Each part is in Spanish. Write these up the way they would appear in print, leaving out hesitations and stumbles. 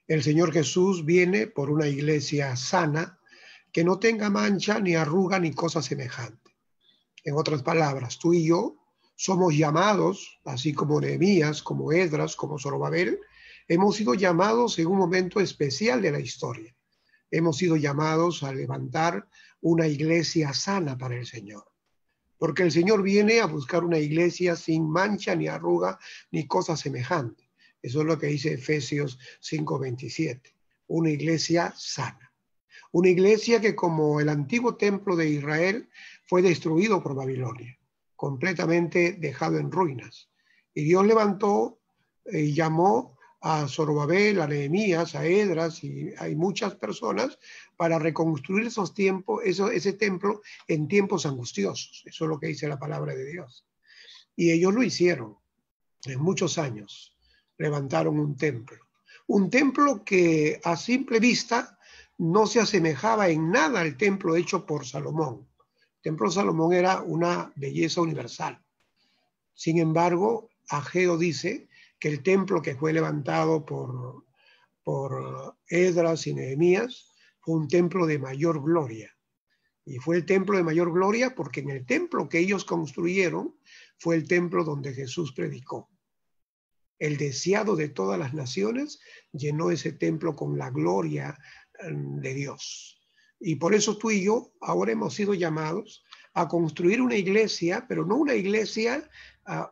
El Señor Jesús viene por una iglesia sana, que no tenga mancha, ni arruga, ni cosa semejante. En otras palabras, tú y yo somos llamados, así como Nehemías, como Esdras, como Zorobabel, hemos sido llamados en un momento especial de la historia. Hemos sido llamados a levantar una iglesia sana para el Señor. Porque el Señor viene a buscar una iglesia sin mancha, ni arruga, ni cosa semejante. Eso es lo que dice Efesios 5:27. Una iglesia sana. Una iglesia que, como el antiguo templo de Israel, fue destruido por Babilonia, completamente dejado en ruinas. Y Dios levantó y llamó a Zorobabel, a Nehemías, a Esdras, y hay muchas personas para reconstruir ese templo en tiempos angustiosos. Eso es lo que dice la palabra de Dios. Y ellos lo hicieron en muchos años. Levantaron un templo que a simple vista no se asemejaba en nada al templo hecho por Salomón. El templo de Salomón era una belleza universal. Sin embargo, Ageo dice que el templo que fue levantado por Esdras y Nehemías fue un templo de mayor gloria. Y fue el templo de mayor gloria porque en el templo que ellos construyeron fue el templo donde Jesús predicó. El deseado de todas las naciones llenó ese templo con la gloria de Dios. Y por eso tú y yo ahora hemos sido llamados a construir una iglesia, pero no una iglesia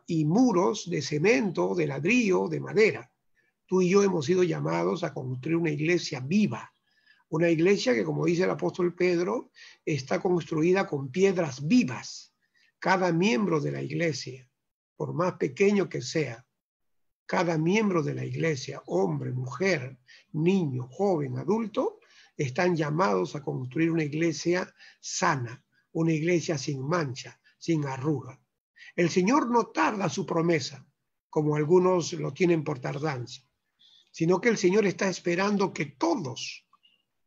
y muros de cemento, de ladrillo, de madera. Tú y yo hemos sido llamados a construir una iglesia viva. Una iglesia que, como dice el apóstol Pedro, está construida con piedras vivas. Cada miembro de la iglesia, por más pequeño que sea, cada miembro de la iglesia, hombre, mujer, niño, joven, adulto, están llamados a construir una iglesia sana, una iglesia sin mancha, sin arruga. El Señor no tarda su promesa, como algunos lo tienen por tardanza, sino que el Señor está esperando que todos,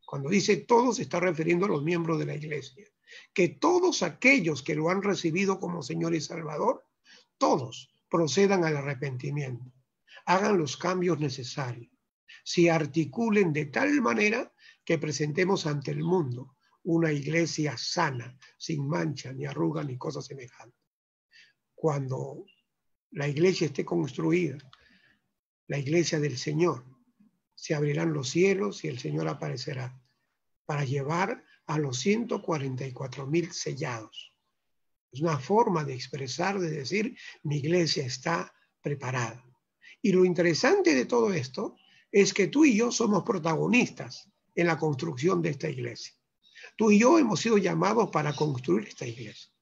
cuando dice todos, se está refiriendo a los miembros de la iglesia, que todos aquellos que lo han recibido como Señor y Salvador, todos procedan al arrepentimiento, hagan los cambios necesarios, se articulen de tal manera que presentemos ante el mundo una iglesia sana, sin mancha, ni arruga, ni cosa semejante. Cuando la iglesia esté construida, la iglesia del Señor, se abrirán los cielos y el Señor aparecerá para llevar a los 144,000 sellados. Es una forma de expresar, de decir, mi iglesia está preparada. Y lo interesante de todo esto es que tú y yo somos protagonistas en la construcción de esta iglesia. Tú y yo hemos sido llamados para construir esta iglesia.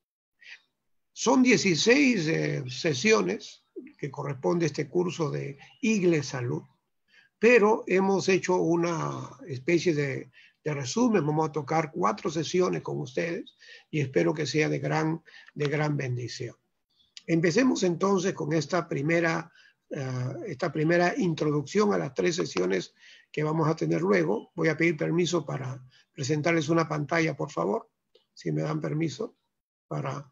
Son 16 sesiones que corresponde a este curso de Iglesia Salud, pero hemos hecho una especie de resumen. Vamos a tocar 4 sesiones con ustedes y espero que sea de gran bendición. Empecemos entonces con esta primera introducción a las 3 sesiones que vamos a tener luego. Voy a pedir permiso para presentarles una pantalla, por favor, si me dan permiso para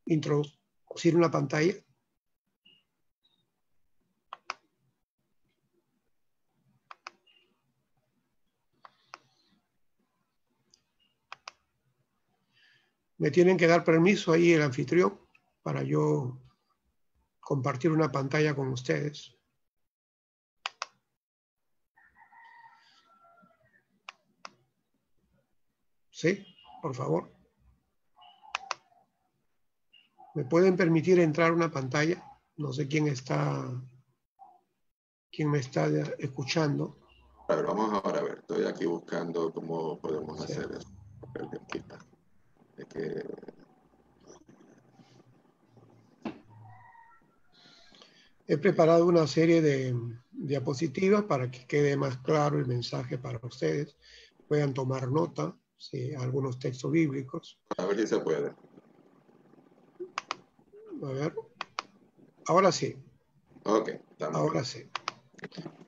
introducir una pantalla. Me tienen que dar permiso ahí el anfitrión para yo compartir una pantalla con ustedes. ¿Sí? Por favor. ¿Me pueden permitir entrar una pantalla? No sé quién me está escuchando. A ver, vamos ahora a ver. Estoy aquí buscando cómo podemos hacer eso. He preparado una serie de diapositivas para que quede más claro el mensaje para ustedes. Puedan tomar nota, sí, algunos textos bíblicos. A ver si se puede. A ver. Ahora sí. Ok. Ahora sí.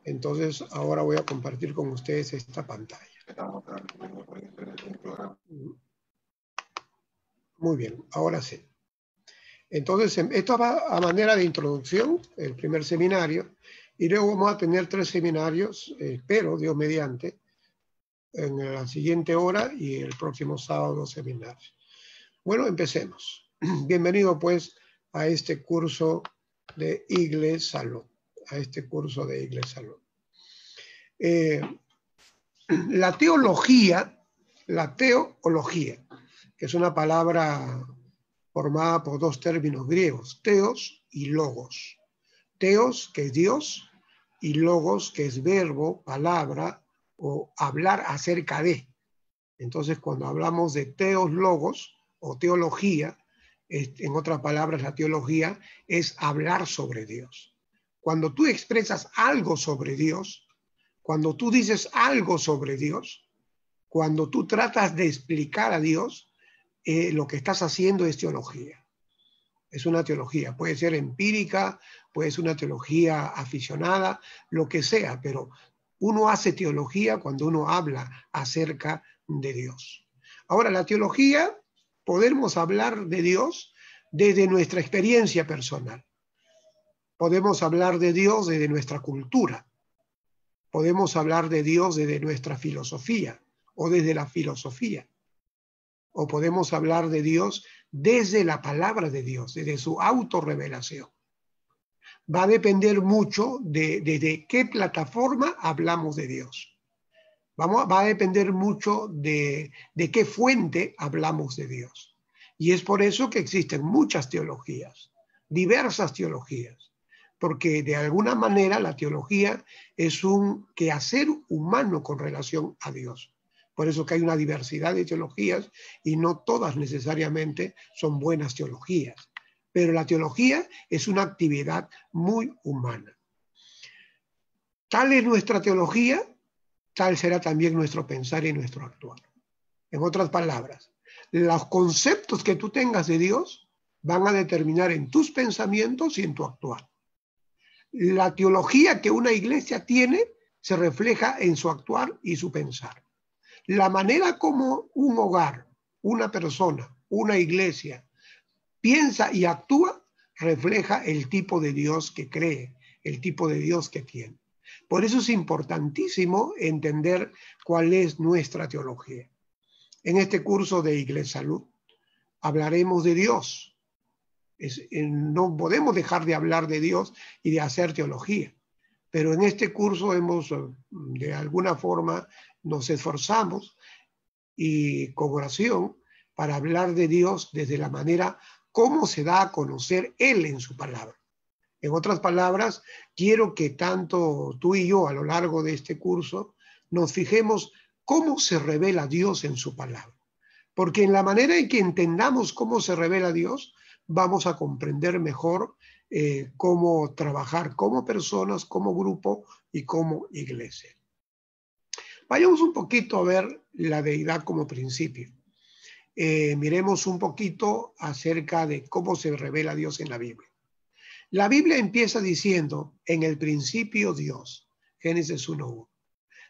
Entonces, ahora voy a compartir con ustedes esta pantalla. Muy bien, ahora sí. Entonces, esto va a manera de introducción, el primer seminario, Y luego vamos a tener 3 seminarios, espero, Dios mediante, en la siguiente hora y el próximo sábado 2 seminarios. Bueno, empecemos. Bienvenido pues a este curso de Iglesia Salud, la teología, que es una palabra formada por 2 términos griegos, teos y logos. Teos, que es Dios, y logos, que es verbo, palabra o hablar acerca de. Entonces, cuando hablamos de teos logos o teología, en otras palabras, la teología es hablar sobre Dios. Cuando tú expresas algo sobre Dios, cuando tú dices algo sobre Dios, cuando tú tratas de explicar a Dios, lo que estás haciendo es teología. Es una teología, puede ser empírica, puede ser una teología aficionada, lo que sea, pero uno hace teología cuando uno habla acerca de Dios. Ahora, la teología, podemos hablar de Dios desde nuestra experiencia personal. Podemos hablar de Dios desde nuestra cultura. Podemos hablar de Dios desde nuestra filosofía o desde la filosofía. O podemos hablar de Dios desde la palabra de Dios, desde su autorrevelación. Va a depender mucho de qué plataforma hablamos de Dios. Va a depender mucho de qué fuente hablamos de Dios. Y es por eso que existen muchas teologías, diversas teologías, porque de alguna manera la teología es un quehacer humano con relación a Dios. Por eso que hay una diversidad de teologías y no todas necesariamente son buenas teologías. Pero la teología es una actividad muy humana. Tal es nuestra teología, tal será también nuestro pensar y nuestro actuar. En otras palabras, los conceptos que tú tengas de Dios van a determinar en tus pensamientos y en tu actuar. La teología que una iglesia tiene se refleja en su actuar y su pensar. La manera como un hogar, una persona, una iglesia piensa y actúa refleja el tipo de Dios que cree, el tipo de Dios que tiene. Por eso es importantísimo entender cuál es nuestra teología. En este curso de Iglesia Salud hablaremos de Dios. No podemos dejar de hablar de Dios y de hacer teología. Pero en este curso de alguna forma, nos esforzamos y con oración para hablar de Dios desde la manera como se da a conocer Él en su palabra. En otras palabras, quiero que tanto tú y yo a lo largo de este curso nos fijemos cómo se revela Dios en su palabra. Porque en la manera en que entendamos cómo se revela Dios, vamos a comprender mejor cómo trabajar como personas, como grupo y como iglesia. Vayamos un poquito a ver la deidad como principio. Miremos un poquito acerca de cómo se revela Dios en la Biblia. La Biblia empieza diciendo, en el principio Dios, Génesis 1:1.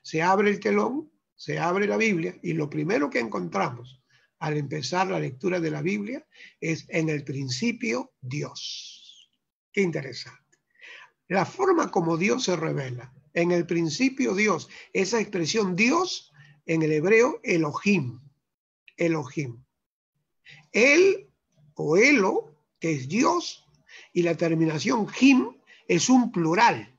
Se abre el telón, se abre la Biblia y lo primero que encontramos al empezar la lectura de la Biblia es en el principio Dios. Qué interesante. La forma como Dios se revela, en el principio Dios, esa expresión Dios en el hebreo Elohim, Elohim. El o Elo, que es Dios, y la terminación Him es un plural.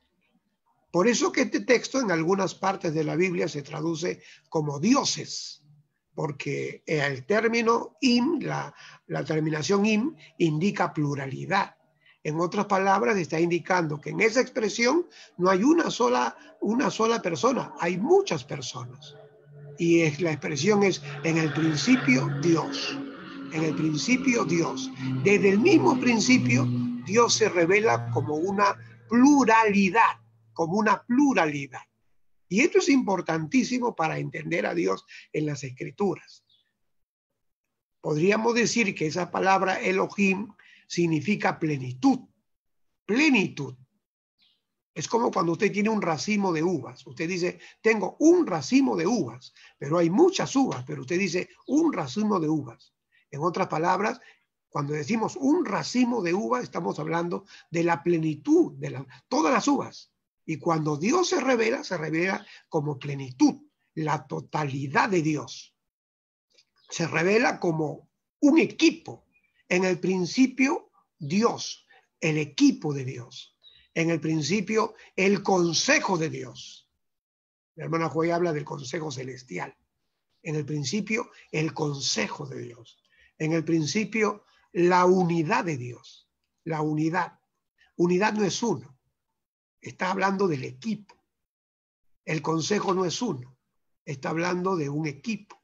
Por eso que este texto en algunas partes de la Biblia se traduce como dioses, porque el término im, la terminación im, indica pluralidad. En otras palabras, está indicando que en esa expresión no hay una sola persona, hay muchas personas. Y la expresión es en el principio Dios. En el principio Dios. Desde el mismo principio, Dios se revela como una pluralidad, como una pluralidad. Y esto es importantísimo para entender a Dios en las Escrituras. Podríamos decir que esa palabra Elohim significa plenitud. Plenitud. Es como cuando usted tiene un racimo de uvas. Usted dice, tengo un racimo de uvas, pero hay muchas uvas, pero usted dice un racimo de uvas. En otras palabras, cuando decimos un racimo de uvas, estamos hablando de la plenitud, de todas las uvas. Y cuando Dios se revela como plenitud, la totalidad de Dios. Se revela como un equipo. En el principio, Dios, el equipo de Dios. En el principio, el consejo de Dios. La hermana Joy habla del consejo celestial. En el principio, el consejo de Dios. En el principio, la unidad de Dios. La unidad. Unidad no es uno. Está hablando del equipo. El consejo no es uno. Está hablando de un equipo.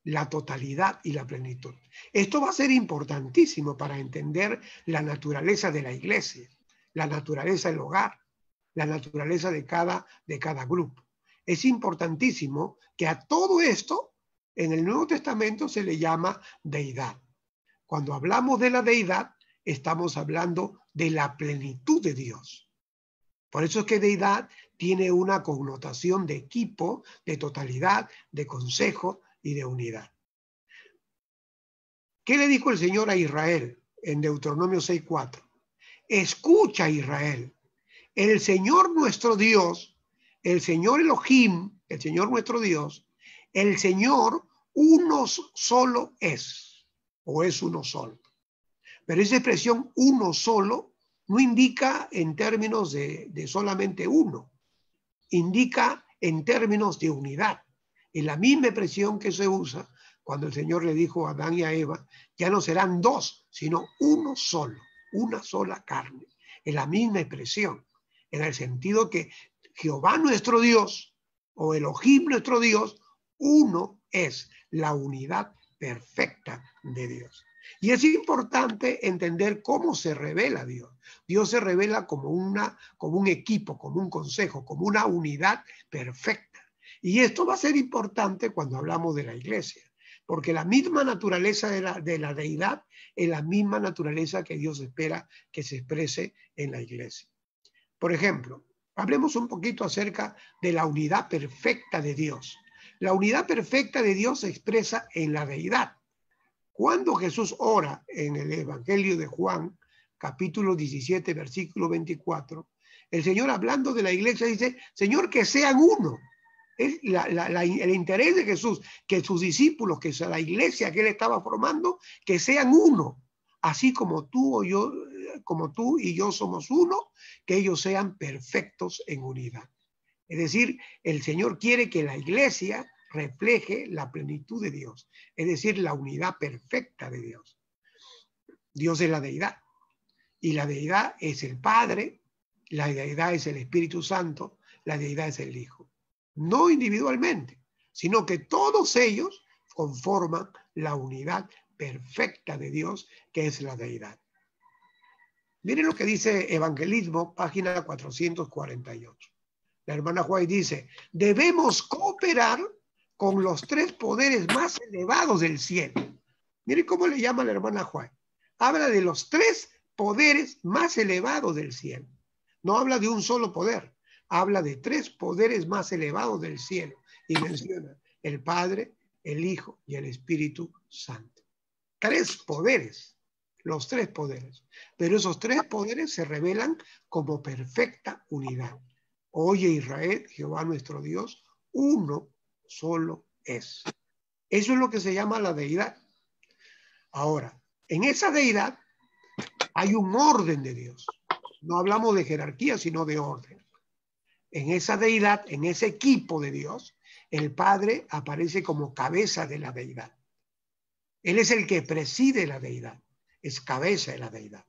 La totalidad y la plenitud. Esto va a ser importantísimo para entender la naturaleza de la iglesia, la naturaleza del hogar, la naturaleza de cada grupo. Es importantísimo que a todo esto en el Nuevo Testamento se le llama deidad. Cuando hablamos de la deidad, estamos hablando de la plenitud de Dios. Por eso es que deidad tiene una connotación de equipo, de totalidad, de consejo y de unidad. ¿Qué le dijo el Señor a Israel en Deuteronomio 6:4? Escucha, Israel, el Señor nuestro Dios, el Señor Elohim, el Señor nuestro Dios, el Señor uno solo es, o es uno solo. Pero esa expresión uno solo no indica en términos de solamente uno, indica en términos de unidad. Es la misma expresión que se usa cuando el Señor le dijo a Adán y a Eva, ya no serán dos, sino uno solo, una sola carne. Es la misma expresión, en el sentido que Jehová nuestro Dios, o Elohim nuestro Dios, uno es la unidad perfecta de Dios. Y es importante entender cómo se revela Dios. Dios se revela como un equipo, como un consejo, como una unidad perfecta. Y esto va a ser importante cuando hablamos de la iglesia, porque la misma naturaleza de la deidad es la misma naturaleza que Dios espera que se exprese en la iglesia. Por ejemplo, hablemos un poquito acerca de la unidad perfecta de Dios. La unidad perfecta de Dios se expresa en la deidad. Cuando Jesús ora en el Evangelio de Juan, capítulo 17, versículo 24, el Señor hablando de la iglesia dice, Señor, que sean uno. Es el interés de Jesús, que sus discípulos, que la iglesia que él estaba formando, que sean uno, así como tú y yo somos uno, que ellos sean perfectos en unidad. Es decir, el Señor quiere que la iglesia refleje la plenitud de Dios, es decir, la unidad perfecta de Dios. Dios es la deidad, y la deidad es el Padre, la deidad es el Espíritu Santo, la deidad es el Hijo. No individualmente, sino que todos ellos conforman la unidad perfecta de Dios, que es la deidad. Miren lo que dice Evangelismo, página 448. La hermana White dice, debemos cooperar con los tres poderes más elevados del cielo. Miren cómo le llama la hermana White. Habla de los tres poderes más elevados del cielo. No habla de un solo poder. Habla de tres poderes más elevados del cielo. Y menciona el Padre, el Hijo y el Espíritu Santo. Tres poderes. Los tres poderes. Pero esos tres poderes se revelan como perfecta unidad. Oye Israel, Jehová nuestro Dios, uno solo es. Eso es lo que se llama la deidad. Ahora, en esa deidad hay un orden de Dios. No hablamos de jerarquía, sino de orden. En esa deidad, en ese equipo de Dios, el Padre aparece como cabeza de la deidad. Él es el que preside la deidad, es cabeza de la deidad.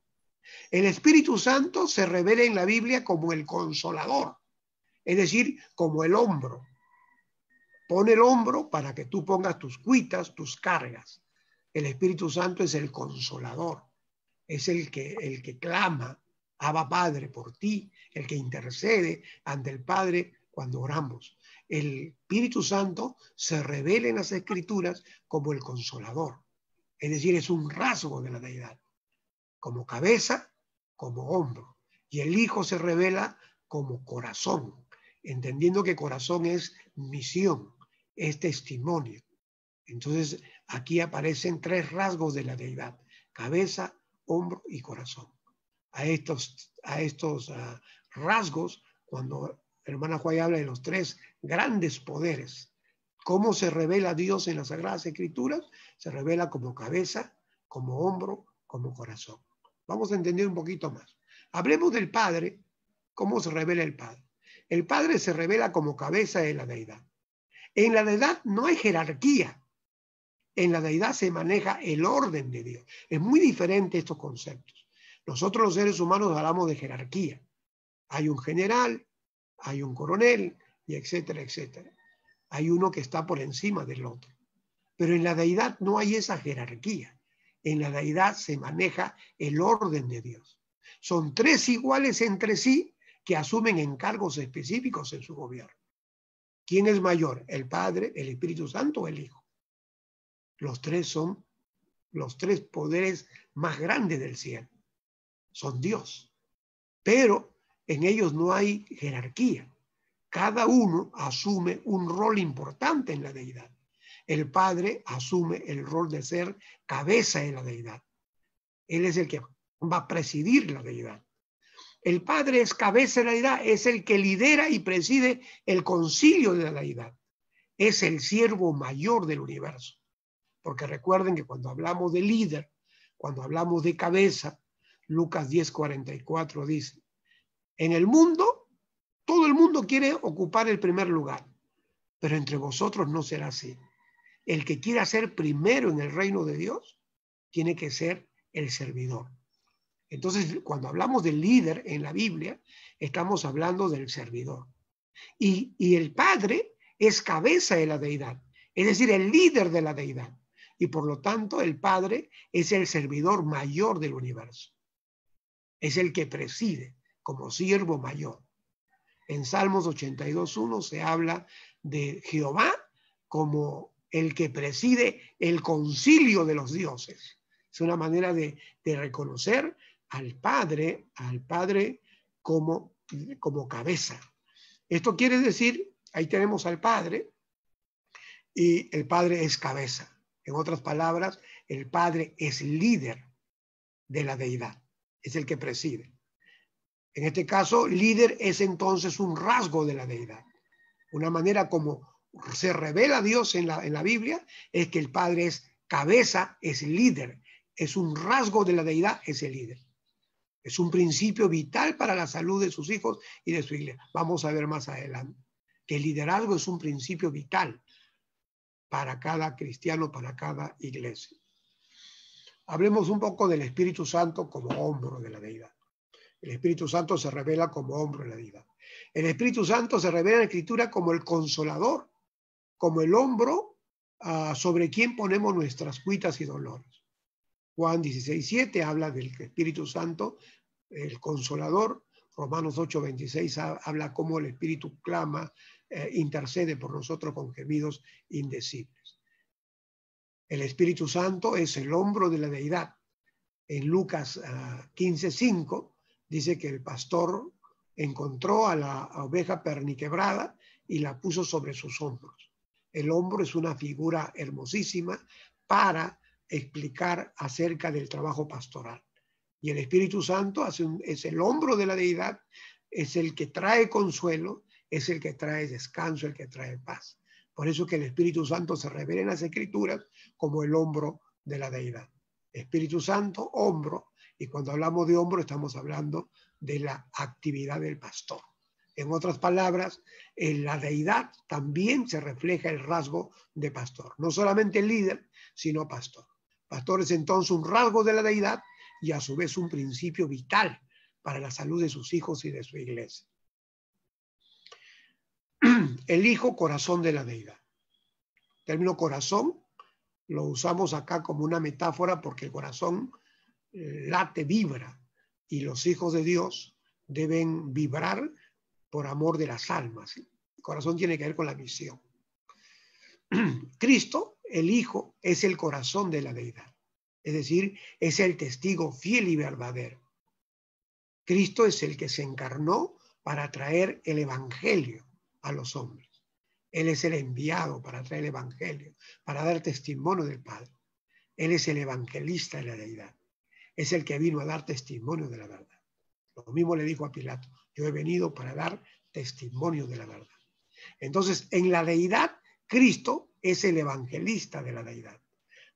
El Espíritu Santo se revela en la Biblia como el consolador. Es decir, como el hombro. Pone el hombro para que tú pongas tus cuitas, tus cargas. El Espíritu Santo es el consolador. Es el que clama, Abba Padre, por ti. El que intercede ante el Padre cuando oramos. El Espíritu Santo se revela en las Escrituras como el consolador. Es decir, es un rasgo de la deidad. Como cabeza, como hombro. Y el Hijo se revela como corazón, entendiendo que corazón es misión, es testimonio. Entonces aquí aparecen tres rasgos de la deidad: cabeza, hombro y corazón. A estos rasgos Cuando la hermana Juárez habla de los tres grandes poderes, ¿cómo se revela Dios en las Sagradas Escrituras? Se revela como cabeza, como hombro, como corazón. Vamos a entender un poquito más. Hablemos del Padre. ¿Cómo se revela el Padre? El Padre se revela como cabeza de la deidad. En la deidad no hay jerarquía. En la deidad se maneja el orden de Dios. Es muy diferente estos conceptos. Nosotros los seres humanos hablamos de jerarquía. Hay un general, hay un coronel, y etcétera, etcétera. Hay uno que está por encima del otro. Pero en la deidad no hay esa jerarquía. En la deidad se maneja el orden de Dios. Son tres iguales entre sí que asumen encargos específicos en su gobierno. ¿Quién es mayor? ¿El Padre, el Espíritu Santo o el Hijo? Los tres son los tres poderes más grandes del cielo. Son Dios. Pero en ellos no hay jerarquía. Cada uno asume un rol importante en la deidad. El Padre asume el rol de ser cabeza de la deidad. Él es el que va a presidir la deidad. El Padre es cabeza de la deidad, es el que lidera y preside el concilio de la deidad. Es el siervo mayor del universo. Porque recuerden que cuando hablamos de líder, cuando hablamos de cabeza, Lucas 10:44 dice, en el mundo, todo el mundo quiere ocupar el primer lugar, pero entre vosotros no será así. El que quiera ser primero en el reino de Dios, tiene que ser el servidor. Entonces, cuando hablamos del líder en la Biblia, estamos hablando del servidor. Y el Padre es cabeza de la deidad, es decir, el líder de la deidad. Y por lo tanto, el Padre es el servidor mayor del universo. Es el que preside como siervo mayor. En Salmos 82:1 se habla de Jehová como el que preside el concilio de los dioses. Es una manera de reconocer al Padre como cabeza. Esto quiere decir, ahí tenemos al Padre, y el Padre es cabeza. En otras palabras, el Padre es líder de la deidad, es el que preside. En este caso, líder es entonces un rasgo de la deidad. Una manera como se revela Dios en la Biblia es que el Padre es cabeza, es líder, es un rasgo de la deidad, es el líder. Es un principio vital para la salud de sus hijos y de su iglesia. Vamos a ver más adelante que el liderazgo es un principio vital para cada cristiano, para cada iglesia. Hablemos un poco del Espíritu Santo como hombro de la deidad. El Espíritu Santo se revela como hombro de la deidad. El Espíritu Santo se revela en la Escritura como el consolador, como el hombro sobre quien ponemos nuestras cuitas y dolores. Juan 16:7 habla del Espíritu Santo, el consolador. Romanos 8:26 habla cómo el Espíritu clama, intercede por nosotros con gemidos indecibles. El Espíritu Santo es el hombro de la deidad. En Lucas 15:5 dice que el pastor encontró a la oveja perniquebrada y la puso sobre sus hombros. El hombro es una figura hermosísima para explicar acerca del trabajo pastoral. Y el Espíritu Santo es el hombro de la deidad, es el que trae consuelo, es el que trae descanso, el que trae paz. Por eso que el Espíritu Santo se revela en las Escrituras como el hombro de la deidad. Espíritu Santo, hombro, y cuando hablamos de hombro estamos hablando de la actividad del pastor. En otras palabras, en la deidad también se refleja el rasgo de pastor. No solamente el líder, sino pastor. Pastor es entonces un rasgo de la deidad y a su vez un principio vital para la salud de sus hijos y de su iglesia. El hijo, corazón de la deidad. El término corazón lo usamos acá como una metáfora porque el corazón late, vibra, y los hijos de Dios deben vibrar por amor de las almas. El corazón tiene que ver con la misión. Cristo, el Hijo, es el corazón de la deidad. Es decir, es el testigo fiel y verdadero. Cristo es el que se encarnó para traer el evangelio a los hombres. Él es el enviado para traer el evangelio, para dar testimonio del Padre. Él es el evangelista de la deidad. Es el que vino a dar testimonio de la verdad. Lo mismo le dijo a Pilato: yo he venido para dar testimonio de la verdad. Entonces, en la deidad, Cristo es el evangelista de la deidad.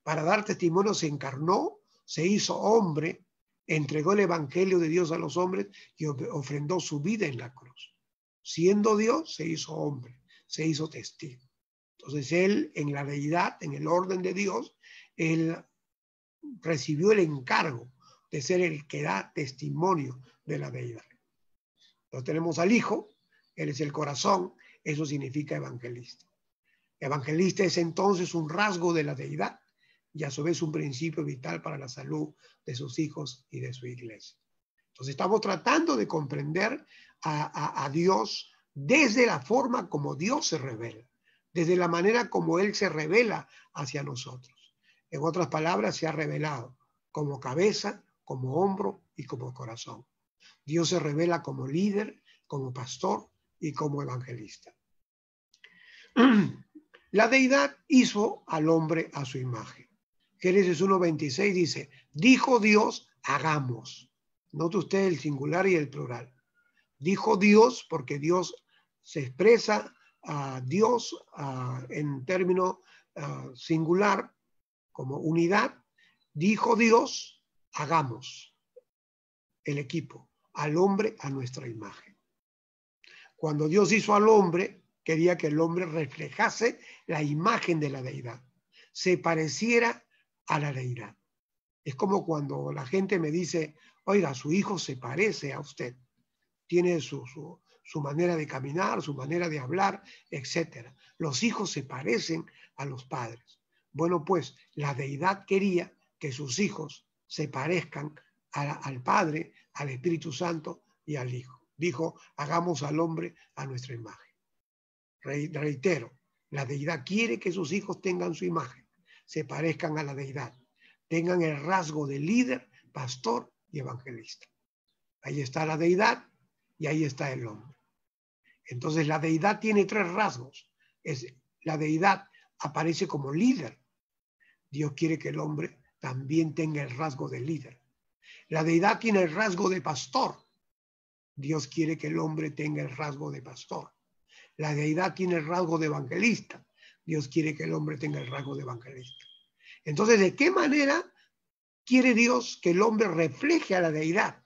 Para dar testimonio se encarnó, se hizo hombre, entregó el evangelio de Dios a los hombres y ofrendó su vida en la cruz. Siendo Dios, se hizo hombre, se hizo testigo. Entonces él, en la deidad, en el orden de Dios, él recibió el encargo de ser el que da testimonio de la deidad. Entonces tenemos al Hijo, él es el corazón, eso significa evangelista. Evangelista es entonces un rasgo de la deidad y a su vez un principio vital para la salud de sus hijos y de su iglesia. Entonces estamos tratando de comprender a Dios desde la forma como Dios se revela, desde la manera como Él se revela hacia nosotros. En otras palabras, se ha revelado como cabeza, como hombro y como corazón. Dios se revela como líder, como pastor y como evangelista. La deidad hizo al hombre a su imagen. Génesis 1:26 dice, dijo Dios, hagamos. Note usted el singular y el plural. Dijo Dios porque Dios se expresa a Dios en término singular como unidad. Dijo Dios, hagamos el equipo, al hombre a nuestra imagen. Cuando Dios hizo al hombre, quería que el hombre reflejase la imagen de la deidad, se pareciera a la deidad. Es como cuando la gente me dice, oiga, su hijo se parece a usted, tiene su manera de caminar, su manera de hablar, etc. Los hijos se parecen a los padres. Bueno, pues la deidad quería que sus hijos se parezcan al Padre, al Espíritu Santo y al Hijo. Dijo, hagamos al hombre a nuestra imagen. Reitero, la deidad quiere que sus hijos tengan su imagen, se parezcan a la deidad, tengan el rasgo de líder, pastor y evangelista. Ahí está la deidad y ahí está el hombre. Entonces la deidad tiene tres rasgos. La deidad aparece como líder. Dios quiere que el hombre también tenga el rasgo de líder. La deidad tiene el rasgo de pastor. Dios quiere que el hombre tenga el rasgo de pastor. La deidad tiene el rasgo de evangelista. Dios quiere que el hombre tenga el rasgo de evangelista. Entonces, ¿de qué manera quiere Dios que el hombre refleje a la deidad?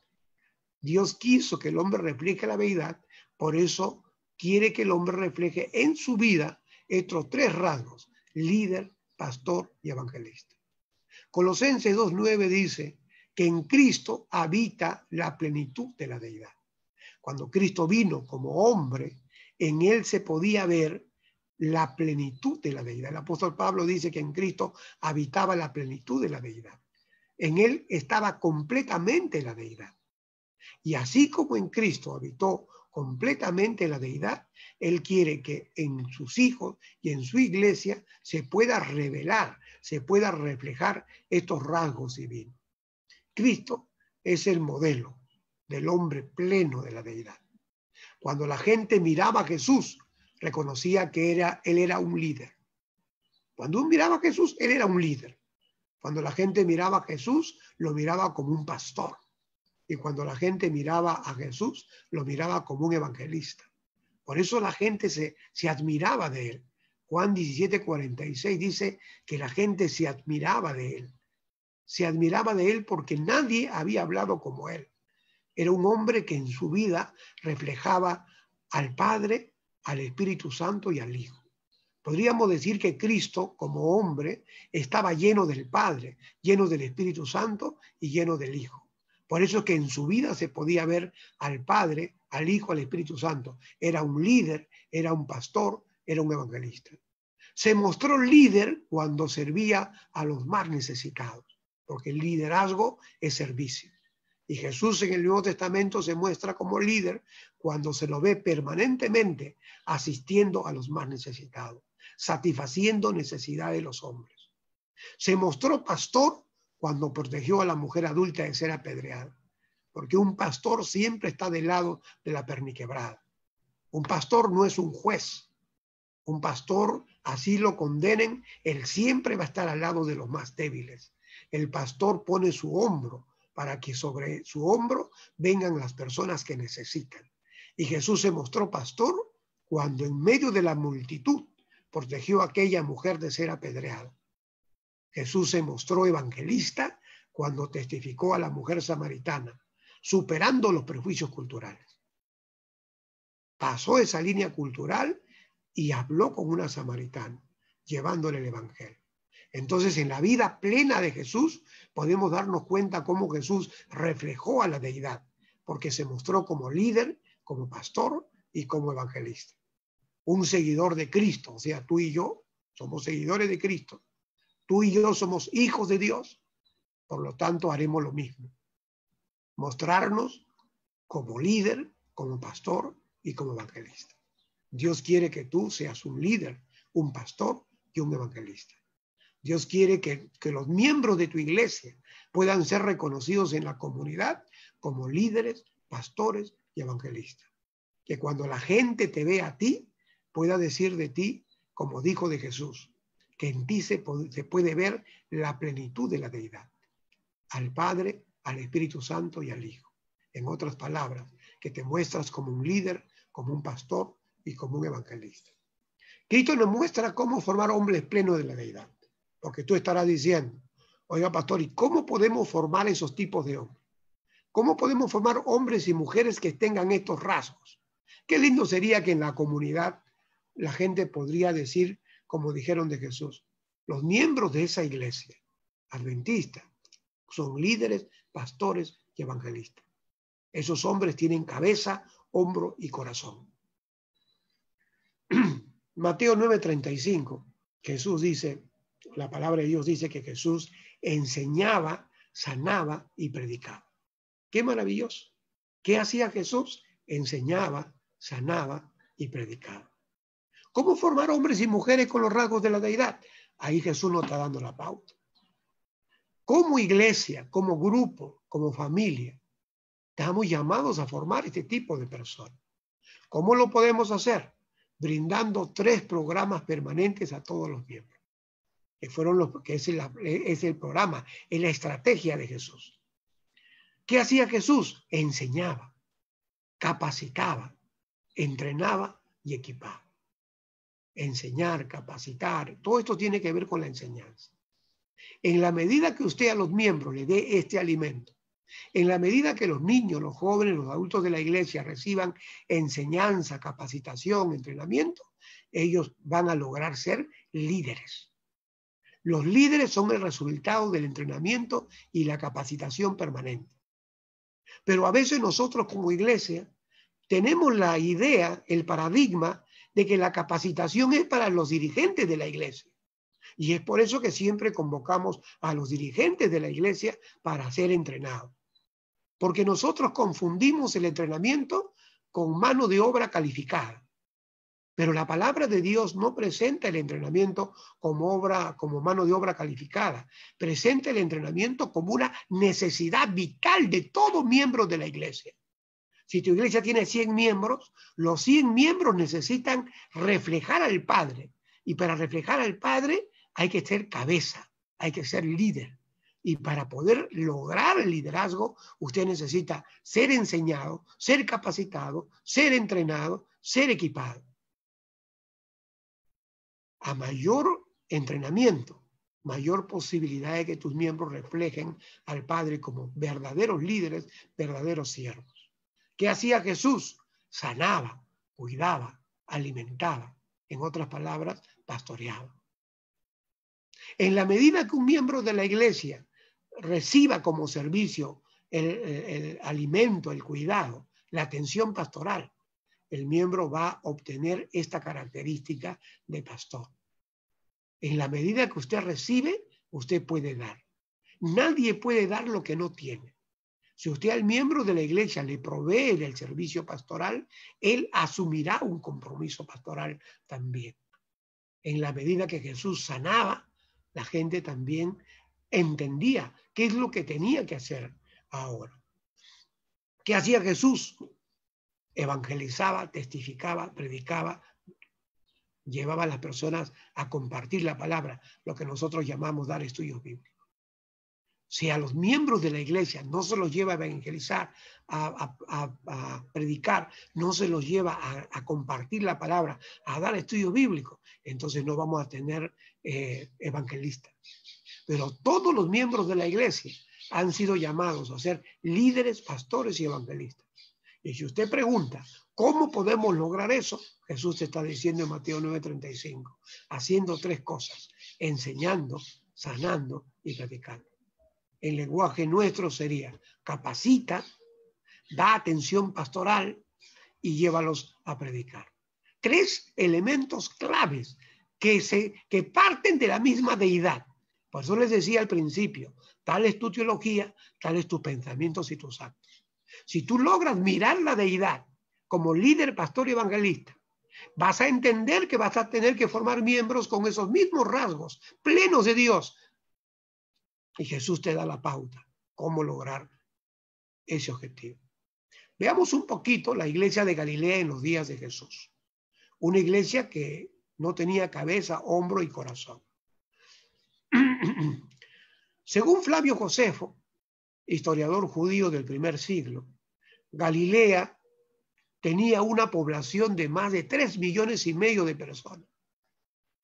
Dios quiso que el hombre refleje a la deidad, por eso quiere que el hombre refleje en su vida estos tres rasgos: líder, pastor y evangelista. Colosenses 2:9 dice que en Cristo habita la plenitud de la deidad. Cuando Cristo vino como hombre, en él se podía ver la plenitud de la deidad. El apóstol Pablo dice que en Cristo habitaba la plenitud de la deidad. En él estaba completamente la deidad. Y así como en Cristo habitó completamente la deidad, él quiere que en sus hijos y en su iglesia se pueda revelar, se pueda reflejar estos rasgos divinos. Cristo es el modelo del hombre pleno de la deidad. Cuando la gente miraba a Jesús, reconocía que él era un líder. Cuando uno miraba a Jesús, él era un líder. Cuando la gente miraba a Jesús, lo miraba como un pastor. Y cuando la gente miraba a Jesús, lo miraba como un evangelista. Por eso la gente se admiraba de él. Juan 17:46 dice que la gente se admiraba de él. Se admiraba de él porque nadie había hablado como él. Era un hombre que en su vida reflejaba al Padre, al Espíritu Santo y al Hijo. Podríamos decir que Cristo, como hombre, estaba lleno del Padre, lleno del Espíritu Santo y lleno del Hijo. Por eso es que en su vida se podía ver al Padre, al Hijo, al Espíritu Santo. Era un líder, era un pastor, era un evangelista. Se mostró líder cuando servía a los más necesitados, porque el liderazgo es servicio. Y Jesús en el Nuevo Testamento se muestra como líder cuando se lo ve permanentemente asistiendo a los más necesitados, satisfaciendo necesidades de los hombres. Se mostró pastor cuando protegió a la mujer adulta de ser apedreada, porque un pastor siempre está del lado de la perniquebrada. Un pastor no es un juez. Un pastor, así lo condenen, él siempre va a estar al lado de los más débiles. El pastor pone su hombro para que sobre su hombro vengan las personas que necesitan. Y Jesús se mostró pastor cuando en medio de la multitud protegió a aquella mujer de ser apedreada. Jesús se mostró evangelista cuando testificó a la mujer samaritana, superando los prejuicios culturales. Pasó esa línea cultural y habló con una samaritana, llevándole el evangelio. Entonces, en la vida plena de Jesús, podemos darnos cuenta cómo Jesús reflejó a la deidad, porque se mostró como líder, como pastor y como evangelista. Un seguidor de Cristo, o sea, tú y yo somos seguidores de Cristo. Tú y yo somos hijos de Dios, por lo tanto haremos lo mismo. Mostrarnos como líder, como pastor y como evangelista. Dios quiere que tú seas un líder, un pastor y un evangelista. Dios quiere que los miembros de tu iglesia puedan ser reconocidos en la comunidad como líderes, pastores y evangelistas. Que cuando la gente te vea a ti, pueda decir de ti, como dijo de Jesús, que en ti se puede ver la plenitud de la deidad, al Padre, al Espíritu Santo y al Hijo. En otras palabras, que te muestras como un líder, como un pastor y como un evangelista. Cristo nos muestra cómo formar hombres plenos de la deidad, porque tú estarás diciendo, oiga pastor, ¿y cómo podemos formar esos tipos de hombres? ¿Cómo podemos formar hombres y mujeres que tengan estos rasgos? Qué lindo sería que en la comunidad la gente podría decir, como dijeron de Jesús, los miembros de esa iglesia adventista son líderes, pastores y evangelistas. Esos hombres tienen cabeza, hombro y corazón. Mateo 9:35, Jesús dice, la palabra de Dios dice que Jesús enseñaba, sanaba y predicaba. ¡Qué maravilloso! ¿Qué hacía Jesús? Enseñaba, sanaba y predicaba. ¿Cómo formar hombres y mujeres con los rasgos de la deidad? Ahí Jesús nos está dando la pauta. Como iglesia, como grupo, como familia, estamos llamados a formar este tipo de personas. ¿Cómo lo podemos hacer? Brindando 3 programas permanentes a todos los miembros, que es el programa, es la estrategia de Jesús. ¿Qué hacía Jesús? Enseñaba, capacitaba, entrenaba y equipaba. Enseñar, capacitar, todo esto tiene que ver con la enseñanza. En la medida que usted a los miembros le dé este alimento, en la medida que los niños, los jóvenes, los adultos de la iglesia reciban enseñanza, capacitación, entrenamiento, ellos van a lograr ser líderes. Los líderes son el resultado del entrenamiento y la capacitación permanente. Pero a veces nosotros como iglesia tenemos la idea, el paradigma de que la capacitación es para los dirigentes de la iglesia. Y es por eso que siempre convocamos a los dirigentes de la iglesia para ser entrenados. Porque nosotros confundimos el entrenamiento con mano de obra calificada. Pero la palabra de Dios no presenta el entrenamiento como mano de obra calificada. Presenta el entrenamiento como una necesidad vital de todo miembro de la iglesia. Si tu iglesia tiene 100 miembros, los 100 miembros necesitan reflejar al Padre. Y para reflejar al Padre hay que ser cabeza, hay que ser líder. Y para poder lograr el liderazgo, usted necesita ser enseñado, ser capacitado, ser entrenado, ser equipado. A mayor entrenamiento, mayor posibilidad de que tus miembros reflejen al Padre como verdaderos líderes, verdaderos siervos. ¿Qué hacía Jesús? Sanaba, cuidaba, alimentaba. En otras palabras, pastoreaba. En la medida que un miembro de la iglesia reciba como servicio el alimento, el cuidado, la atención pastoral, el miembro va a obtener esta característica de pastor. En la medida que usted recibe, usted puede dar. Nadie puede dar lo que no tiene. Si usted al miembro de la iglesia le provee del servicio pastoral, él asumirá un compromiso pastoral también. En la medida que Jesús sanaba, la gente también entendía qué es lo que tenía que hacer ahora. ¿Qué hacía Jesús? Evangelizaba, testificaba, predicaba, llevaba a las personas a compartir la palabra, lo que nosotros llamamos dar estudios bíblicos. Si a los miembros de la iglesia no se los lleva a evangelizar, a predicar, no se los lleva a compartir la palabra, a dar estudios bíblicos, entonces no vamos a tener evangelistas. Pero todos los miembros de la iglesia han sido llamados a ser líderes, pastores y evangelistas. Y si usted pregunta, ¿cómo podemos lograr eso? Jesús te está diciendo en Mateo 9:35, haciendo 3 cosas: enseñando, sanando y predicando. El lenguaje nuestro sería: capacita, da atención pastoral y llévalos a predicar. 3 elementos claves que parten de la misma deidad. Por eso les decía al principio, tal es tu teología, tal es tus pensamientos y tus actos. Si tú logras mirar la deidad como líder, pastor y evangelista, vas a entender que vas a tener que formar miembros con esos mismos rasgos, plenos de Dios. Y Jesús te da la pauta, cómo lograr ese objetivo. Veamos un poquito la iglesia de Galilea en los días de Jesús. Una iglesia que no tenía cabeza, hombro y corazón. Según Flavio Josefo, historiador judío del primer siglo, Galilea tenía una población de más de 3,5 millones de personas.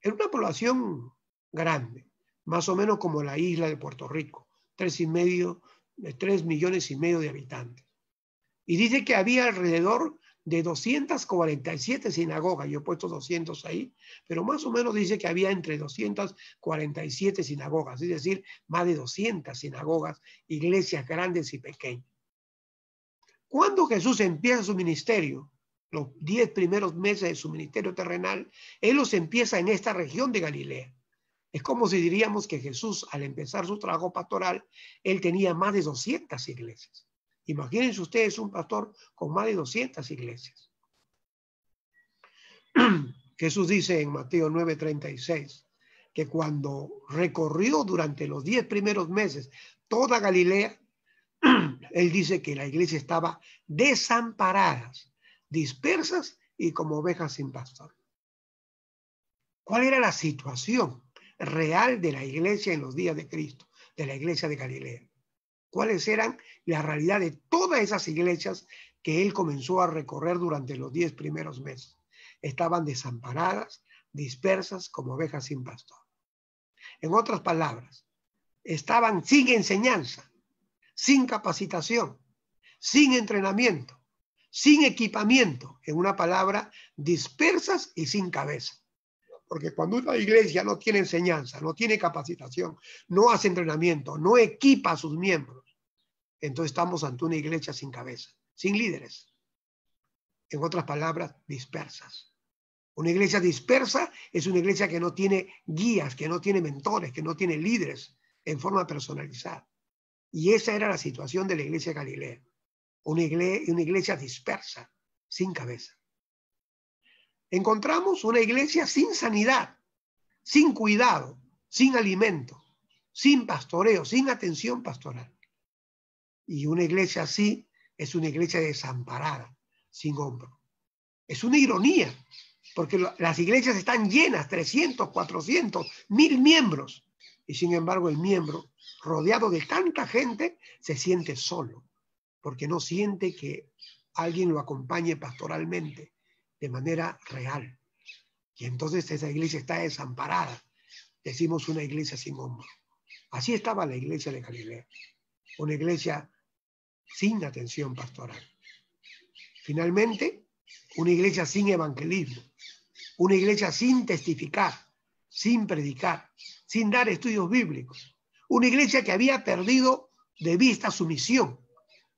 Era una población grande, más o menos como la isla de Puerto Rico, 3,5 millones de habitantes. Y dice que había alrededor de 247 sinagogas. Yo he puesto 200 ahí, pero más o menos dice que había entre 247 sinagogas, es decir, más de 200 sinagogas, iglesias grandes y pequeñas. Cuando Jesús empieza su ministerio, los 10 primeros meses de su ministerio terrenal, Él los empieza en esta región de Galilea. Es como si diríamos que Jesús, al empezar su trabajo pastoral, Él tenía más de 200 iglesias. Imagínense ustedes un pastor con más de 200 iglesias. Jesús dice en Mateo 9:36 que cuando recorrió durante los 10 primeros meses toda Galilea, Él dice que la iglesia estaba desamparadas, dispersas y como ovejas sin pastor. ¿Cuál era la situación real de la iglesia en los días de Cristo, de la iglesia de Galilea? ¿Cuáles eran la realidad de todas esas iglesias que Él comenzó a recorrer durante los 10 primeros meses? Estaban desamparadas, dispersas como ovejas sin pastor. En otras palabras, estaban sin enseñanza, sin capacitación, sin entrenamiento, sin equipamiento. En una palabra, dispersas y sin cabeza. Porque cuando una iglesia no tiene enseñanza, no tiene capacitación, no hace entrenamiento, no equipa a sus miembros, entonces estamos ante una iglesia sin cabeza, sin líderes. En otras palabras, dispersas. Una iglesia dispersa es una iglesia que no tiene guías, que no tiene mentores, que no tiene líderes en forma personalizada. Y esa era la situación de la iglesia de Galilea. Una iglesia dispersa, sin cabeza. Encontramos una iglesia sin sanidad, sin cuidado, sin alimento, sin pastoreo, sin atención pastoral. Y una iglesia así es una iglesia desamparada, sin hombro. Es una ironía, porque las iglesias están llenas, 300, 400, 1,000 miembros. Y sin embargo el miembro, rodeado de tanta gente, se siente solo, porque no siente que alguien lo acompañe pastoralmente de manera real. Y entonces esa iglesia está desamparada. Decimos una iglesia sin hombro. Así estaba la iglesia de Galilea. Una iglesia sin atención pastoral. Finalmente, una iglesia sin evangelismo. Una iglesia sin testificar, sin predicar, sin dar estudios bíblicos. Una iglesia que había perdido de vista su misión.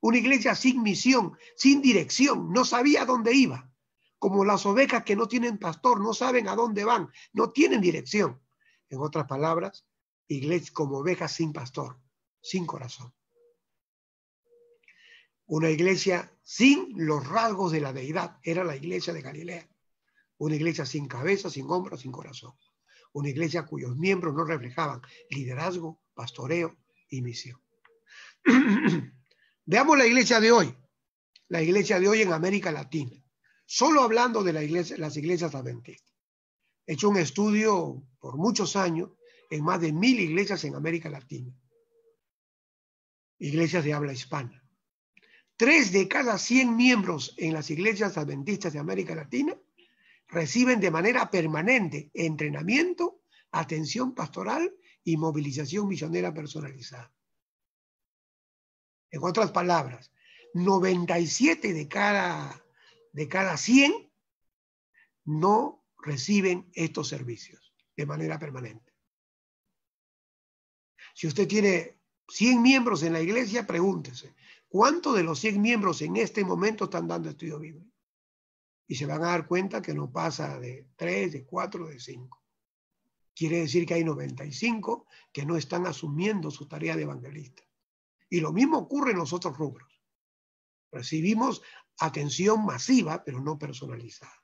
Una iglesia sin misión, sin dirección, no sabía dónde iba. Como las ovejas que no tienen pastor, no saben a dónde van, no tienen dirección. En otras palabras, iglesia como ovejas sin pastor, sin corazón. Una iglesia sin los rasgos de la deidad, era la iglesia de Galilea. Una iglesia sin cabeza, sin hombros, sin corazón. Una iglesia cuyos miembros no reflejaban liderazgo, pastoreo y misión. Veamos la iglesia de hoy. La iglesia de hoy en América Latina. Solo hablando de las iglesias adventistas. He hecho un estudio por muchos años en más de 1,000 iglesias en América Latina. iglesias de habla hispana. 3 de cada 100 miembros en las iglesias adventistas de América Latina reciben de manera permanente entrenamiento, atención pastoral y movilización misionera personalizada. En otras palabras, 97 de cada 100 no reciben estos servicios de manera permanente. Si usted tiene 100 miembros en la iglesia, pregúntese, ¿cuántos de los 100 miembros en este momento están dando estudio bíblico? Y se van a dar cuenta que no pasa de 3, de 4, de 5. Quiere decir que hay 95 que no están asumiendo su tarea de evangelista. Y lo mismo ocurre en los otros rubros. Recibimos atención masiva, pero no personalizada.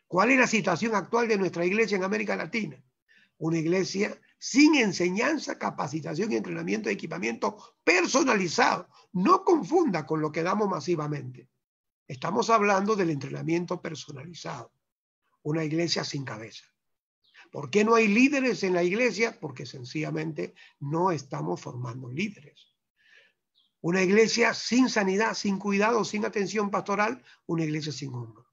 ¿Cuál es la situación actual de nuestra iglesia en América Latina? Una iglesia sin enseñanza, capacitación y entrenamiento de equipamiento personalizado. No confunda con lo que damos masivamente. Estamos hablando del entrenamiento personalizado. Una iglesia sin cabeza. ¿Por qué no hay líderes en la iglesia? Porque sencillamente no estamos formando líderes. Una iglesia sin sanidad, sin cuidado, sin atención pastoral, una iglesia sin hombro.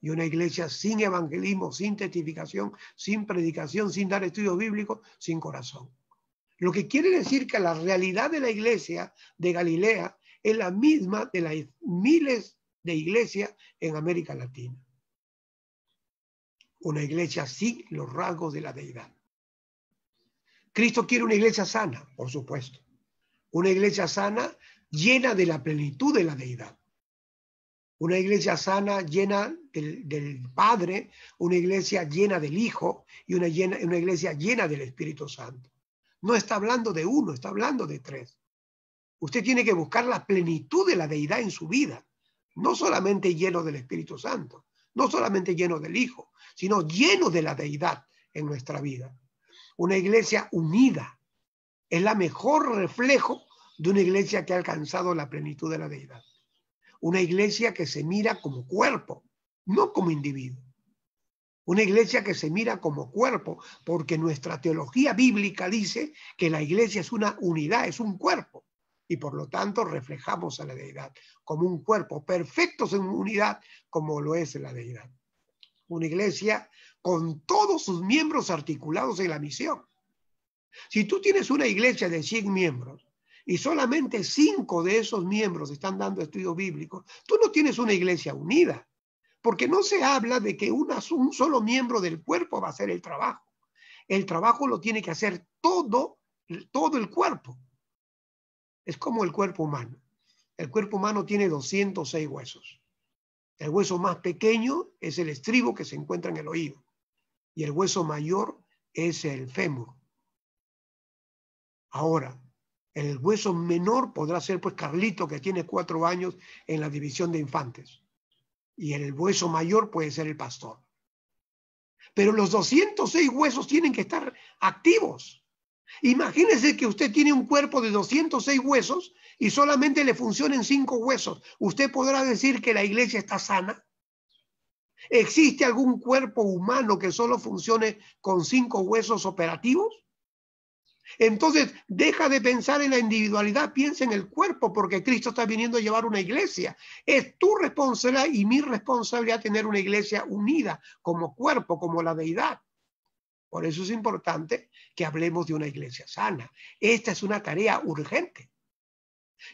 Y una iglesia sin evangelismo, sin testificación, sin predicación, sin dar estudios bíblicos, sin corazón. Lo que quiere decir que la realidad de la iglesia de Galilea es la misma de las miles de iglesias en América Latina. Una iglesia sin los rasgos de la deidad. Cristo quiere una iglesia sana, por supuesto. Una iglesia sana llena de la plenitud de la deidad. Una iglesia sana llena del Padre, una iglesia llena del Hijo y una iglesia llena del Espíritu Santo. No está hablando de uno, está hablando de 3. Usted tiene que buscar la plenitud de la deidad en su vida, no solamente lleno del Espíritu Santo, no solamente lleno del Hijo, sino lleno de la deidad en nuestra vida. Una iglesia unida es la mejor reflejo de una iglesia que ha alcanzado la plenitud de la deidad. Una iglesia que se mira como cuerpo, no como individuo. Una iglesia que se mira como cuerpo, porque nuestra teología bíblica dice que la iglesia es una unidad, es un cuerpo. Y por lo tanto reflejamos a la deidad como un cuerpo, perfectos en unidad como lo es la deidad. Una iglesia con todos sus miembros articulados en la misión. Si tú tienes una iglesia de 100 miembros, y solamente 5 de esos miembros están dando estudios bíblicos, tú no tienes una iglesia unida, porque no se habla de que un solo miembro del cuerpo va a hacer el trabajo. El trabajo lo tiene que hacer todo el cuerpo. Es como el cuerpo humano. El cuerpo humano tiene 206 huesos. El hueso más pequeño es el estribo que se encuentra en el oído, y el hueso mayor es el fémur. Ahora, el hueso menor podrá ser pues Carlito, que tiene 4 años en la división de infantes. Y el hueso mayor puede ser el pastor. Pero los 206 huesos tienen que estar activos. Imagínese que usted tiene un cuerpo de 206 huesos y solamente le funcionen 5 huesos. ¿Usted podrá decir que la iglesia está sana? ¿Existe algún cuerpo humano que solo funcione con 5 huesos operativos? Entonces, deja de pensar en la individualidad, piensa en el cuerpo, porque Cristo está viniendo a llevar una iglesia. Es tu responsabilidad y mi responsabilidad tener una iglesia unida como cuerpo, como la deidad. Por eso es importante que hablemos de una iglesia sana. Esta es una tarea urgente.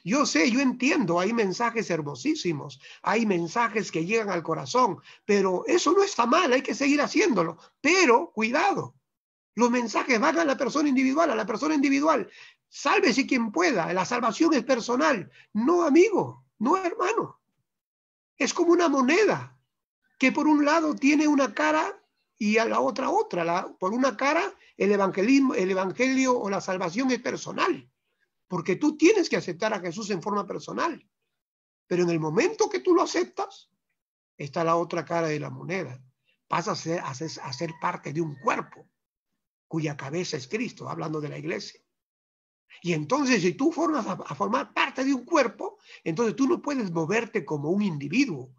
Yo sé, yo entiendo, hay mensajes hermosísimos, hay mensajes que llegan al corazón, pero eso no está mal, hay que seguir haciéndolo. Pero, cuidado. Los mensajes van a la persona individual. Sálvese quien pueda. La salvación es personal. No amigo, no hermano. Es como una moneda que por un lado tiene una cara y a la otra. Por una cara el evangelio o la salvación es personal. Porque tú tienes que aceptar a Jesús en forma personal. Pero en el momento que tú lo aceptas, está la otra cara de la moneda. Pasas a ser parte de un cuerpo cuya cabeza es Cristo, hablando de la iglesia. Y entonces, si tú formas a formar parte de un cuerpo, entonces tú no puedes moverte como un individuo.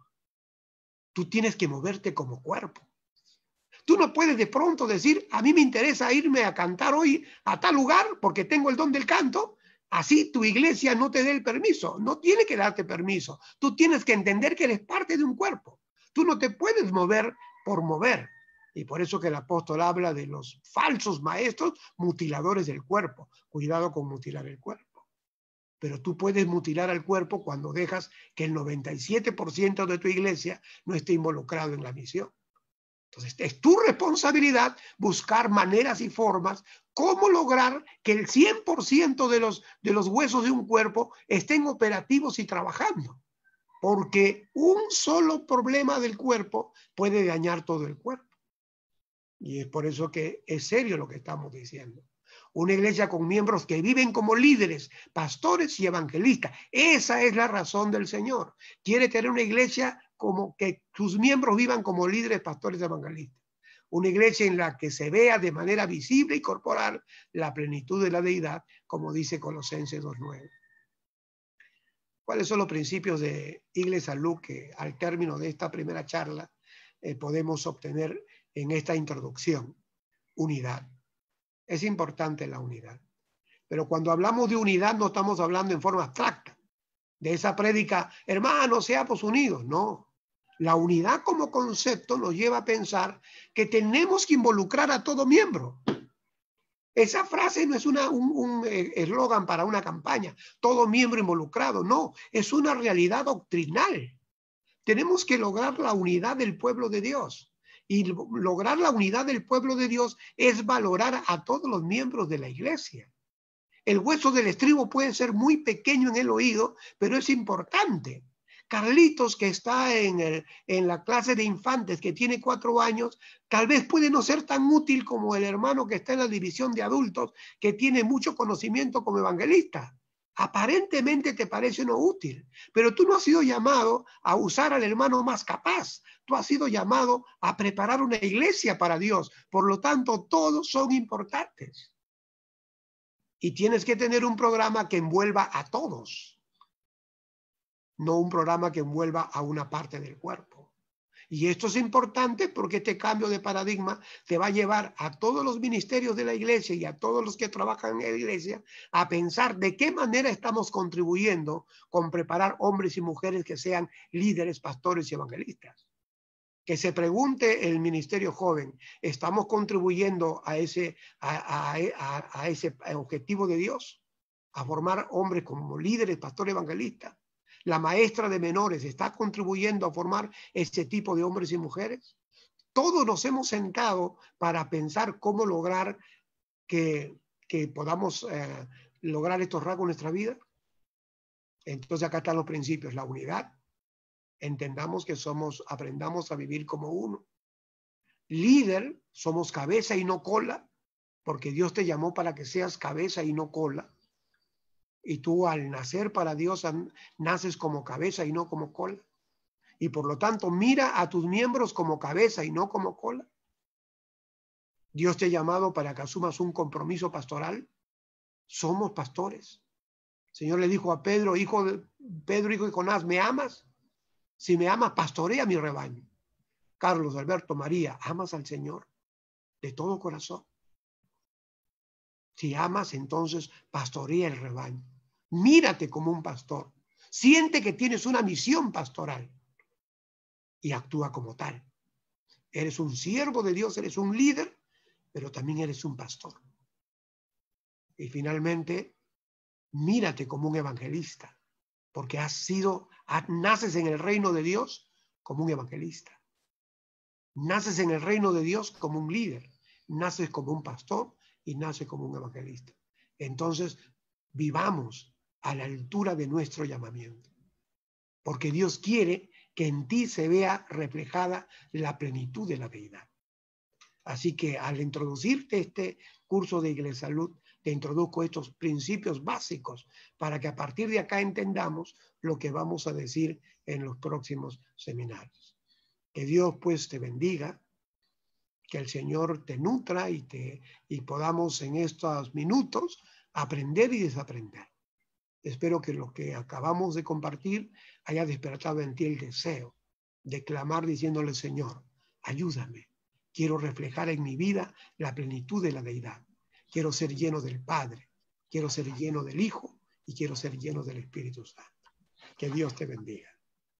Tú tienes que moverte como cuerpo. Tú no puedes de pronto decir, a mí me interesa irme a cantar hoy a tal lugar porque tengo el don del canto, Así tu iglesia no te dé el permiso, no tiene que darte permiso. Tú tienes que entender que eres parte de un cuerpo. Tú no te puedes mover por mover. Y por eso que el apóstol habla de los falsos maestros mutiladores del cuerpo. Cuidado con mutilar el cuerpo. Pero tú puedes mutilar al cuerpo cuando dejas que el 97% de tu iglesia no esté involucrado en la misión. Entonces, es tu responsabilidad buscar maneras y formas cómo lograr que el 100% de los huesos de un cuerpo estén operativos y trabajando. Porque un solo problema del cuerpo puede dañar todo el cuerpo. Y es por eso que es serio lo que estamos diciendo. Una iglesia con miembros que viven como líderes, pastores y evangelistas. Esa es la razón del Señor. Quiere tener una iglesia como que sus miembros vivan como líderes, pastores y evangelistas. Una iglesia en la que se vea de manera visible y corporal la plenitud de la deidad, como dice Colosenses 2:9. ¿Cuáles son los principios de Iglesia Salud que al término de esta primera charla podemos obtener en esta introducción? Unidad. Es importante la unidad. Pero cuando hablamos de unidad no estamos hablando en forma abstracta. De esa prédica, hermanos, seamos unidos. No. La unidad como concepto nos lleva a pensar que tenemos que involucrar a todo miembro. Esa frase no es un eslogan para una campaña, todo miembro involucrado, no, es una realidad doctrinal. Tenemos que lograr la unidad del pueblo de Dios. Y lograr la unidad del pueblo de Dios es valorar a todos los miembros de la iglesia. El hueso del estribo puede ser muy pequeño en el oído, pero es importante. Carlitos, que está en la clase de infantes, que tiene 4 años, tal vez puede no ser tan útil como el hermano que está en la división de adultos, que tiene mucho conocimiento como evangelista. Aparentemente te parece no útil, pero tú no has sido llamado a usar al hermano más capaz. Tú has sido llamado a preparar una iglesia para Dios. Por lo tanto, todos son importantes. Y tienes que tener un programa que envuelva a todos, no un programa que envuelva a una parte del cuerpo. Y esto es importante porque este cambio de paradigma te va a llevar a todos los ministerios de la iglesia y a todos los que trabajan en la iglesia a pensar de qué manera estamos contribuyendo con preparar hombres y mujeres que sean líderes, pastores y evangelistas. Que se pregunte el ministerio joven, ¿estamos contribuyendo a ese objetivo de Dios? A formar hombres como líderes, pastores, evangelistas. La maestra de menores está contribuyendo a formar ese tipo de hombres y mujeres. Todos nos hemos sentado para pensar cómo lograr que podamos lograr estos rasgos en nuestra vida. Entonces acá están los principios, la unidad. Entendamos que aprendamos a vivir como uno. Líder, somos cabeza y no cola, porque Dios te llamó para que seas cabeza y no cola. Y tú al nacer para Dios naces como cabeza y no como cola. Y por lo tanto, mira a tus miembros como cabeza y no como cola. Dios te ha llamado para que asumas un compromiso pastoral. Somos pastores. El Señor le dijo a Pedro, hijo de Jonás, ¿me amas? Si me amas, pastorea mi rebaño. Carlos, Alberto, María, ¿amas al Señor de todo corazón? Si amas, entonces pastorea el rebaño. Mírate como un pastor. Siente que tienes una misión pastoral y actúa como tal. Eres un siervo de Dios, eres un líder, pero también eres un pastor. Y finalmente, mírate como un evangelista, porque naces en el reino de Dios como un evangelista. Naces en el reino de Dios como un líder, naces como un pastor y naces como un evangelista. Entonces, vivamos a la altura de nuestro llamamiento, porque Dios quiere que en ti se vea reflejada la plenitud de la deidad. Así que al introducirte este curso de Iglesia Salud, te introduzco estos principios básicos para que a partir de acá entendamos lo que vamos a decir en los próximos seminarios. Que Dios pues te bendiga, que el Señor te nutra y podamos en estos minutos aprender y desaprender. Espero que lo que acabamos de compartir haya despertado en ti el deseo de clamar diciéndole, Señor, ayúdame. Quiero reflejar en mi vida la plenitud de la deidad. Quiero ser lleno del Padre. Quiero ser lleno del Hijo y quiero ser lleno del Espíritu Santo. Que Dios te bendiga.